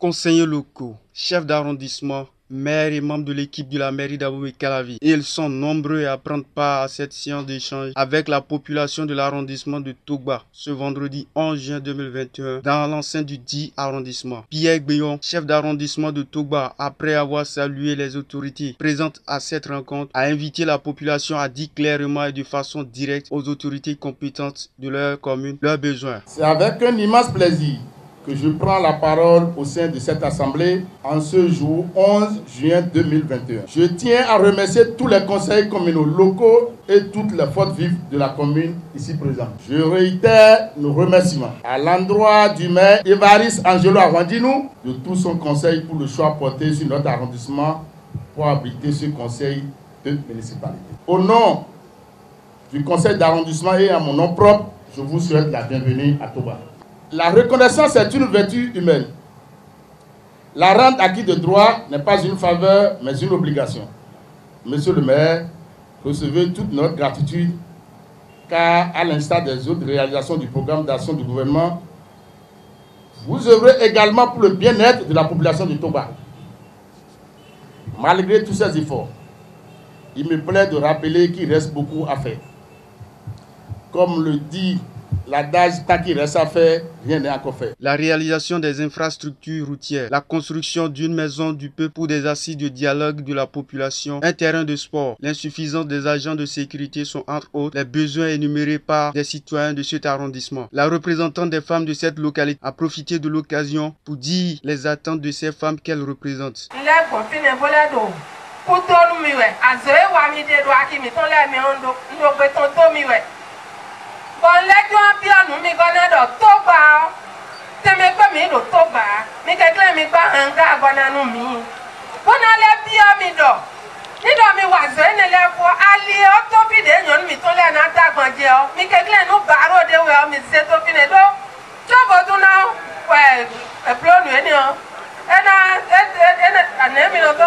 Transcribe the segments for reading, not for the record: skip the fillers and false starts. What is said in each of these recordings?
Conseillers locaux, chefs d'arrondissement, maires et membres de l'équipe de la mairie d'Abomey-Calavi. Ils sont nombreux à prendre part à cette séance d'échange avec la population de l'arrondissement de Togba ce vendredi 11 juin 2021 dans l'enceinte du 10 arrondissement. Pierre Béon, chef d'arrondissement de Togba, après avoir salué les autorités présentes à cette rencontre, a invité la population à dire clairement et de façon directe aux autorités compétentes de leur commune leurs besoins. C'est avec un immense plaisir que je prends la parole au sein de cette assemblée en ce jour 11 juin 2021. Je tiens à remercier tous les conseils communaux locaux et toutes les forces vives de la commune ici présentes. Je réitère nos remerciements à l'endroit du maire Évariste Angelo Awandinou de tout son conseil pour le choix porté sur notre arrondissement pour abriter ce conseil de municipalité. Au nom du conseil d'arrondissement et à mon nom propre, je vous souhaite la bienvenue à Togba. La reconnaissance est une vertu humaine. La rente acquis de droit n'est pas une faveur, mais une obligation. Monsieur le maire, recevez toute notre gratitude, car à l'instar des autres réalisations du programme d'action du gouvernement, vous œuvrez également pour le bien-être de la population de Togba. Malgré tous ces efforts, il me plaît de rappeler qu'il reste beaucoup à faire. Comme le dit l'adage, tant qu'il reste à faire, rien n'est encore fait. La réalisation des infrastructures routières, la construction d'une maison du peuple pour des assises de dialogue de la population, un terrain de sport, l'insuffisance des agents de sécurité sont entre autres les besoins énumérés par des citoyens de cet arrondissement. La représentante des femmes de cette localité a profité de l'occasion pour dire les attentes de ces femmes qu'elle représente. Bon les gens nous mi gona do Togba te me ko mi do Togba mi ke kle mi ba hanga gona nu mi bona le bia mi do ni do mi wa zo ne le fo ali o to fi de nyon mi to le na ta gbon je o mi ke kle nu baro de we o mi se to fi ne do to bo tu na we e plo nu eni o ena ane mi no to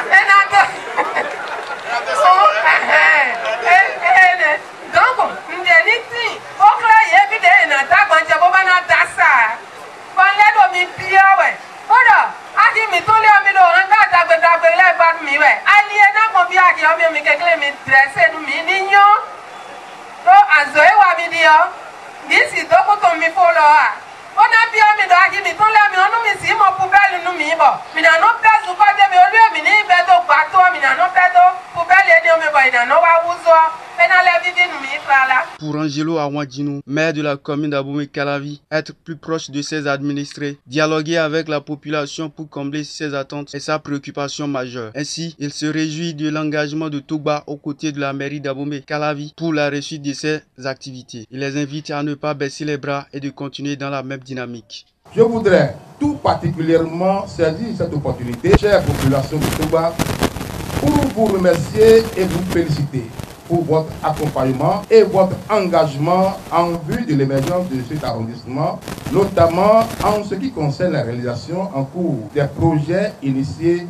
ena to donc ndeni o kla ye bi de na ta gbanje bo ba na dasa bon le do mi bia we odo ati mi to le mi do nga dagbe le ba mi we ali e na mo bia ki o mi kekle mi dresse nu mi ni nyo do azo e wa mi dio this is do ko to mi follow a ona bia mi do ati mi to le mi onu mi si mo poubelle nu mi bo mi na no pezu ko de mi o le mi ni be do gba to mi na no pe do poubelle ni o mi bo ina no wa wuzo. Pour Angelo Awandinou, maire de la commune d'Abomey-Calavi, être plus proche de ses administrés, dialoguer avec la population pour combler ses attentes est sa préoccupation majeure. Ainsi, il se réjouit de l'engagement de Togba aux côtés de la mairie d'Abomey-Calavi pour la réussite de ses activités. Il les invite à ne pas baisser les bras et de continuer dans la même dynamique. Je voudrais tout particulièrement saisir cette opportunité, chère population de Togba, pour vous remercier et vous féliciter pour votre accompagnement et votre engagement en vue de l'émergence de cet arrondissement, notamment en ce qui concerne la réalisation en cours des projets initiés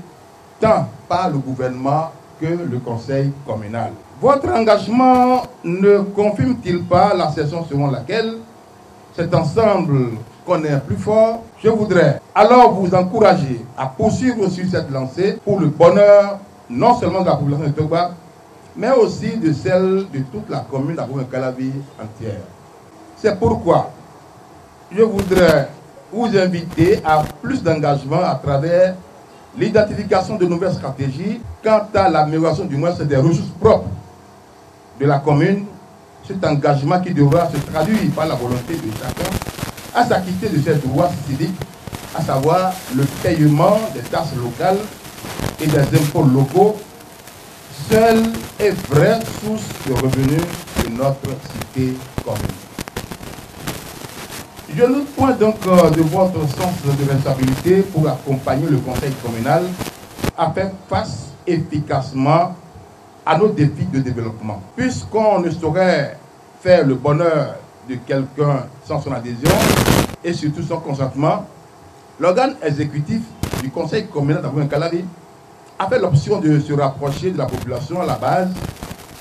tant par le gouvernement que le conseil communal. Votre engagement ne confirme-t-il pas la session selon laquelle cet ensemble connaît plus fort? Je voudrais alors vous encourager à poursuivre sur cette lancée pour le bonheur non seulement de la population de Togba, mais aussi de celle de toute la commune d'Abomey-Calavi entière. C'est pourquoi je voudrais vous inviter à plus d'engagement à travers l'identification de nouvelles stratégies quant à l'amélioration du moins des ressources propres de la commune, cet engagement qui devra se traduire par la volonté de chacun à s'acquitter de ses droits civiques, à savoir le paiement des taxes locales et des impôts locaux, seule et vraie source de revenus de notre cité commune. Je note point donc de votre sens de responsabilité pour accompagner le conseil communal à faire face efficacement à nos défis de développement. Puisqu'on ne saurait faire le bonheur de quelqu'un sans son adhésion et surtout son consentement, l'organe exécutif du conseil communal d'Abomey-Calavi a fait l'option de se rapprocher de la population à la base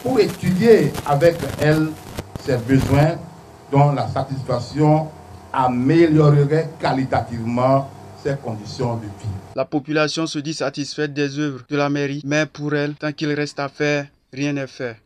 pour étudier avec elle ses besoins dont la satisfaction améliorerait qualitativement ses conditions de vie. La population se dit satisfaite des œuvres de la mairie, mais pour elle, tant qu'il reste à faire, rien n'est fait.